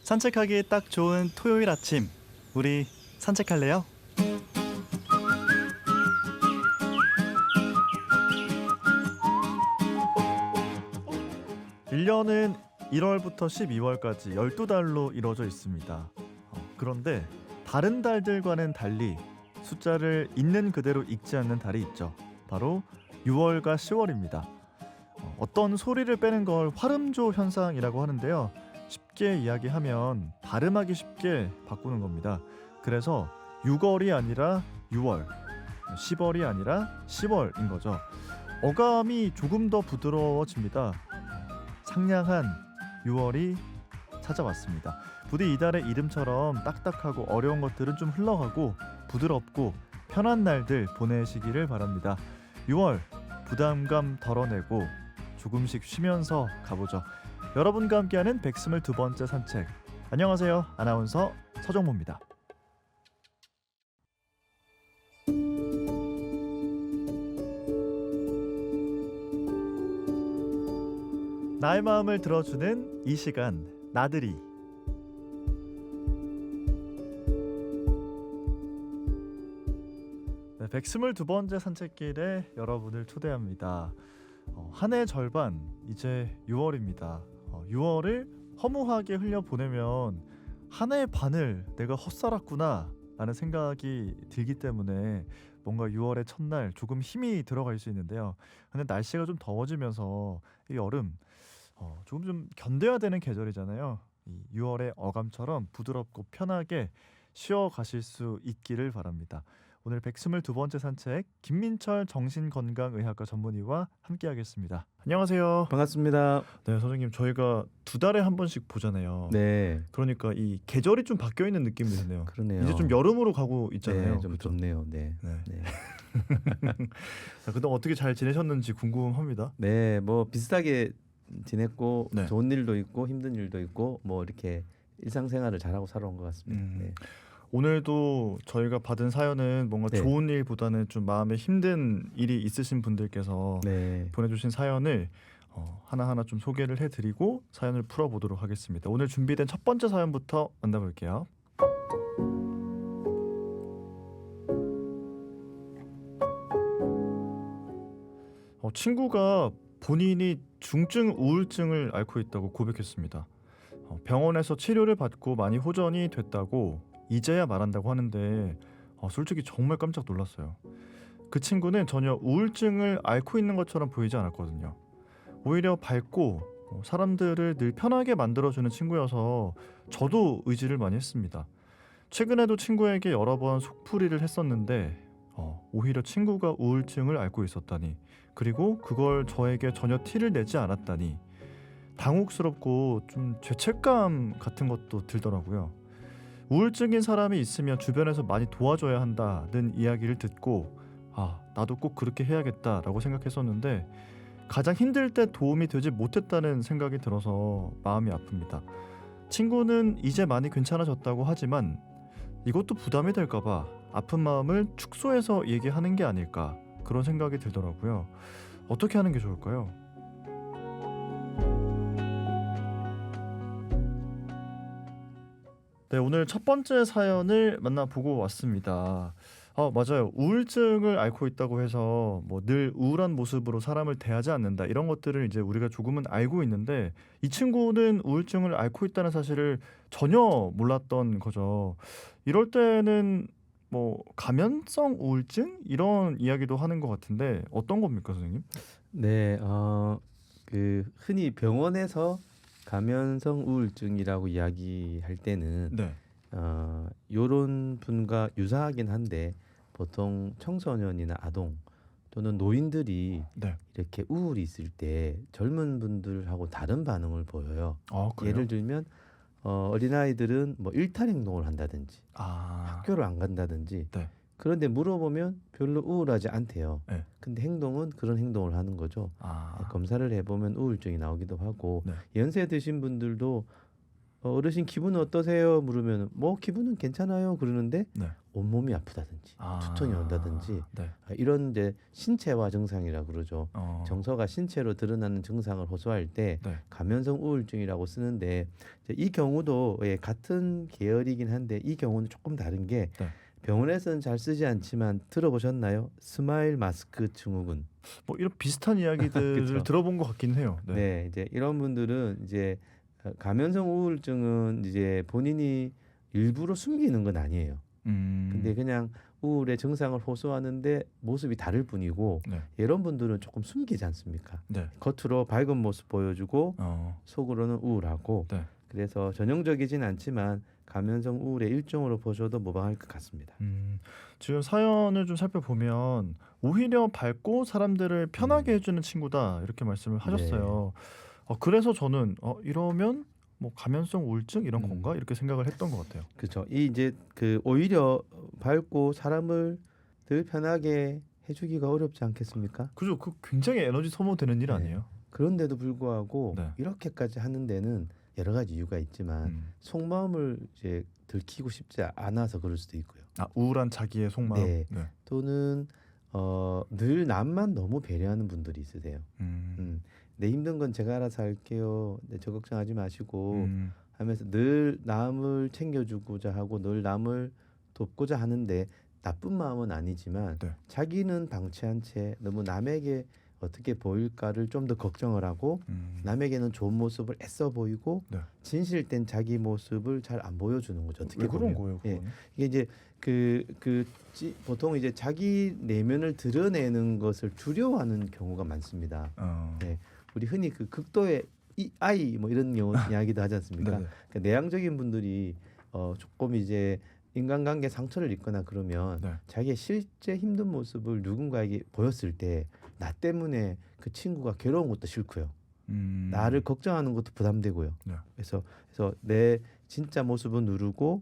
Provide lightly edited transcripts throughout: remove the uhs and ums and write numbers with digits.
산책하기 딱 좋은 토요일 아침, 우리 산책할래요? 1년은 1월부터 12월까지 12달로 이루어져 있습니다. 그런데 다른 달들과는 달리 숫자를 있는 그대로 읽지 않는 달이 있죠. 바로 6월과 10월입니다. 어떤 소리를 빼는 걸 화름조 현상이라고 하는데요. 쉽게 이야기하면 발음하기 쉽게 바꾸는 겁니다. 그래서 6월이 아니라 6월, 10월이 아니라 10월인 거죠. 어감이 조금 더 부드러워집니다. 상냥한 6월이 찾아왔습니다. 부디 이달의 이름처럼 딱딱하고 어려운 것들은 좀 흘러가고 부드럽고 편한 날들 보내시기를 바랍니다. 6월 부담감 덜어내고 조금씩 쉬면서 가보죠. 여러분과 함께하는 122번째 산책. 안녕하세요. 아나운서 서정모입니다. 나의 마음을 들어주는 이 시간, 나들이. 네, 122번째 산책길에 여러분을 초대합니다. 한 해 절반, 이제 6월입니다. 6월을 허무하게 흘려보내면 한 해의 반을 내가 헛살았구나 라는 생각이 들기 때문에 뭔가 6월의 첫날 조금 힘이 들어갈 수 있는데요. 근데 날씨가 좀 더워지면서 이 여름 조금 좀 견뎌야 되는 계절이잖아요. 이 6월의 어감처럼 부드럽고 편하게 쉬어가실 수 있기를 바랍니다. 오늘 122번째 산책 김민철 정신건강의학과 전문의와 함께하겠습니다. 안녕하세요. 반갑습니다. 네, 선생님, 저희가 두 달에 한 번씩 보잖아요. 네, 그러니까 이 계절이 좀 바뀌어 있는 느낌이 드네요. 그러네요. 이제 좀 여름으로 가고 있잖아요. 네, 좀 그렇죠? 덥네요. 네, 네. 네, 자, 그동안 어떻게 잘 지내셨는지 궁금합니다. 네, 뭐 비슷하게 지냈고 네. 좋은 일도 있고 힘든 일도 있고 뭐 이렇게 일상생활을 잘하고 살아온 것 같습니다. 네. 오늘도 저희가 받은 사연은 뭔가 네. 좋은 일보다는 좀 마음에 힘든 일이 있으신 분들께서 네, 보내주신 사연을 하나하나 좀 소개를 해드리고 사연을 풀어보도록 하겠습니다. 오늘 준비된 첫 번째 사연부터 만나볼게요. 친구가 본인이 중증 우울증을 앓고 있다고 고백했습니다. 병원에서 치료를 받고 많이 호전이 됐다고 이제야 말한다고 하는데 솔직히 정말 깜짝 놀랐어요. 그 친구는 전혀 우울증을 앓고 있는 것처럼 보이지 않았거든요. 오히려 밝고 사람들을 늘 편하게 만들어주는 친구여서 저도 의지를 많이 했습니다. 최근에도 친구에게 여러 번 속풀이를 했었는데 오히려 친구가 우울증을 앓고 있었다니, 그리고 그걸 저에게 전혀 티를 내지 않았다니 당혹스럽고 좀 죄책감 같은 것도 들더라고요. 우울증인 사람이 있으면 주변에서 많이 도와줘야 한다는 이야기를 듣고 나도 꼭 그렇게 해야겠다라고 생각했었는데 가장 힘들 때 도움이 되지 못했다는 생각이 들어서 마음이 아픕니다. 친구는 이제 많이 괜찮아졌다고 하지만 이것도 부담이 될까봐 아픈 마음을 축소해서 얘기하는 게 아닐까, 그런 생각이 들더라고요. 어떻게 하는 게 좋을까요? 네, 오늘 첫 번째 사연을 만나보고 왔습니다. 맞아요. 우울증을 앓고 있다고 해서 뭐 늘 우울한 모습으로 사람을 대하지 않는다, 이런 것들을 이제 우리가 조금은 알고 있는데 이 친구는 우울증을 앓고 있다는 사실을 전혀 몰랐던 거죠. 이럴 때는 뭐 감염성 우울증 이런 이야기도 하는 것 같은데 어떤 겁니까, 선생님? 네, 그 흔히 병원에서 감염성 우울증이라고 이야기할 때는 네. 요런 분과 유사하긴 한데 보통 청소년이나 아동 또는 노인들이 네. 이렇게 우울이 있을 때 젊은 분들하고 다른 반응을 보여요. 그래요? 예를 들면 어린아이들은 뭐 일탈 행동을 한다든지 학교를 안 간다든지 네. 그런데 물어보면 별로 우울하지 않대요. 네. 근데 행동은 그런 행동을 하는 거죠. 검사를 해보면 우울증이 나오기도 하고 네. 연세 드신 분들도 어르신 기분은 어떠세요? 물으면 뭐 기분은 괜찮아요. 그러는데 네. 온몸이 아프다든지 두통이 온다든지 네. 이런 이제 신체화 증상이라 그러죠. 정서가 신체로 드러나는 증상을 호소할 때 네. 가면성 우울증이라고 쓰는데 이제 이 경우도 같은 계열이긴 한데 이 경우는 조금 다른 게 네. 병원에서는 잘 쓰지 않지만 들어보셨나요? 스마일 마스크 증후군. 뭐 이런 비슷한 이야기들을 그쵸. 들어본 것 같긴 해요. 네. 네, 이제 이런 분들은 이제 가면성 우울증은 이제 본인이 일부러 숨기는 건 아니에요. 근데 그냥 우울의 증상을 호소하는데 모습이 다를 뿐이고 네. 이런 분들은 조금 숨기지 않습니까? 네. 겉으로 밝은 모습 보여주고 속으로는 우울하고 네. 그래서 전형적이진 않지만 가면성 우울의 일종으로 보셔도 무방할 것 같습니다. 지금 사연을 좀 살펴보면 오히려 밝고 사람들을 편하게 해주는 친구다 이렇게 말씀을 하셨어요. 그래서 저는 이러면 뭐 가면성 우울증 이런 건가 이렇게 생각을 했던 것 같아요. 그렇죠. 이 이제 그 오히려 밝고 사람을 늘 편하게 해주기가 어렵지 않겠습니까? 그죠? 그 굉장히 에너지 소모되는 일 네. 아니에요? 그런데도 불구하고 네. 이렇게까지 하는 데는 여러 가지 이유가 있지만 속마음을 이제 들키고 싶지 않아서 그럴 수도 있고요. 우울한 자기의 속마음. 네. 네. 또는 늘 남만 너무 배려하는 분들이 있으세요. 내 힘든 건 제가 알아서 할게요. 네, 저 걱정하지 마시고 하면서 늘 남을 챙겨주고자 하고 늘 남을 돕고자 하는데 나쁜 마음은 아니지만 네. 자기는 방치한 채 너무 남에게 어떻게 보일까를 좀 더 걱정을 하고 남에게는 좋은 모습을 애써 보이고 네. 진실된 자기 모습을 잘 안 보여주는 거죠. 어떻게 왜 그런 보면. 거예요? 예. 그건? 이게 이제 보통 이제 자기 내면을 드러내는 것을 두려워하는 경우가 많습니다. 네. 우리 흔히 그 극도의 아이 뭐 이런 이야기도 하지 않습니까? 네네. 그러니까 내향적인 분들이 조금 이제 인간관계 상처를 입거나 그러면 네. 자기의 실제 힘든 모습을 누군가에게 보였을 때 나 때문에 그 친구가 괴로운 것도 싫고요. 나를 걱정하는 것도 부담되고요. 네. 그래서 내 진짜 모습은 누르고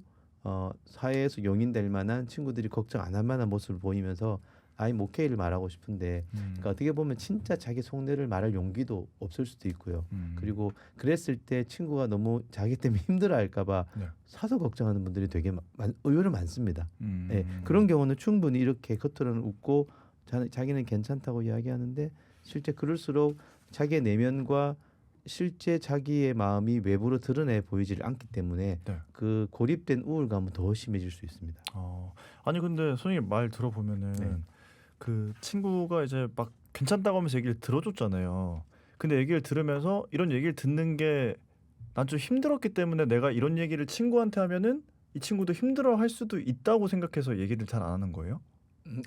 사회에서 용인될 만한 친구들이 걱정 안 할 만한 모습을 보이면서 I'm okay를 말하고 싶은데 그러니까 어떻게 보면 진짜 자기 속내를 말할 용기도 없을 수도 있고요. 그리고 그랬을 때 친구가 너무 자기 때문에 힘들어할까봐 네. 사서 걱정하는 분들이 되게 의외로 많습니다. 네, 그런 경우는 충분히 이렇게 겉으로는 웃고 자기는 괜찮다고 이야기하는데 실제 그럴수록 자기의 내면과 실제 자기의 마음이 외부로 드러내 보이지를 않기 때문에 네. 그 고립된 우울감은 더 심해질 수 있습니다. 아니 근데 선생님 말 들어보면은 네. 그 친구가 이제 막 괜찮다고 하면서 얘기를 들어줬잖아요. 근데 얘기를 들으면서 이런 얘기를 듣는 게 난 좀 힘들었기 때문에 내가 이런 얘기를 친구한테 하면은 이 친구도 힘들어할 수도 있다고 생각해서 얘기를 잘 안 하는 거예요?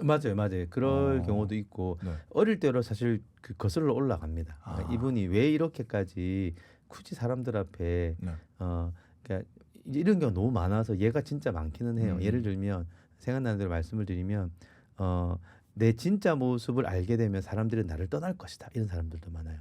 맞아요. 그럴 어. 경우도 있고 네. 어릴 때로 사실 그 거슬러 올라갑니다. 그러니까 이분이 왜 이렇게까지 굳이 사람들 앞에 네. 그러니까 이제 이런 경우 너무 많아서 얘가 진짜 많기는 해요. 음. 예를 들면 생각나는 대로 말씀을 드리면 내 진짜 모습을 알게 되면 사람들이 나를 떠날 것이다. 이런 사람들도 많아요.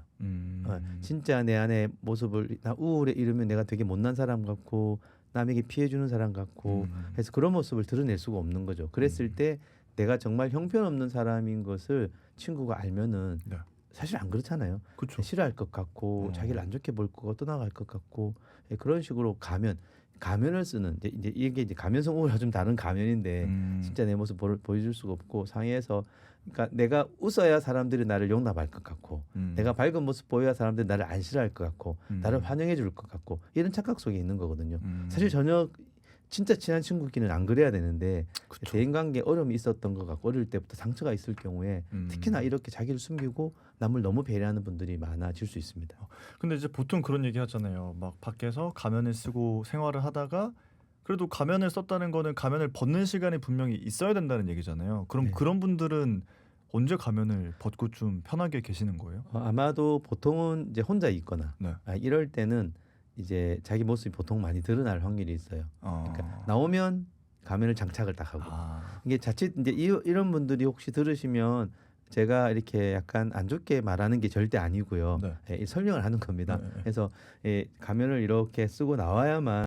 진짜 내 안의 모습을 나 우울에 이르면 내가 되게 못난 사람 같고 남에게 피해주는 사람 같고 해서 그런 모습을 드러낼 수가 없는 거죠. 그랬을 때 내가 정말 형편없는 사람인 것을 친구가 알면은 네. 사실 안 그렇잖아요. 그렇죠. 싫어할 것 같고 자기를 안 좋게 볼 거고 떠나갈 것 같고 그런 식으로 가면을 쓰는 이제 이게 이제 가면성 우울과 좀 다른 가면인데 진짜 내 모습 보여줄 수가 없고 상해에서 그러니까 내가 웃어야 사람들이 나를 용납할 것 같고 내가 밝은 모습 보여야 사람들이 나를 안 싫어할 것 같고 나를 환영해 줄 것 같고 이런 착각 속에 있는 거거든요. 사실 전혀 진짜 친한 친구끼리는 안 그래야 되는데 그쵸. 대인관계에 어려움이 있었던 것 같고 어릴 때부터 상처가 있을 경우에 특히나 이렇게 자기를 숨기고 남을 너무 배려하는 분들이 많아질 수 있습니다. 근데 이제 보통 그런 얘기 하잖아요. 막 밖에서 가면을 쓰고 생활을 하다가 그래도 가면을 썼다는 거는 가면을 벗는 시간이 분명히 있어야 된다는 얘기잖아요. 그럼 네. 그런 분들은 언제 가면을 벗고 좀 편하게 계시는 거예요? 아마도 보통은 이제 혼자 있거나 네. 이럴 때는 이제 자기 모습이 보통 많이 드러날 확률이 있어요. 그러니까 나오면 가면을 장착을 딱 하고 이게 자칫 이제 이런 분들이 혹시 들으시면 제가 이렇게 약간 안 좋게 말하는 게 절대 아니고요. 네. 설명을 하는 겁니다. 네. 그래서 가면을 이렇게 쓰고 나와야만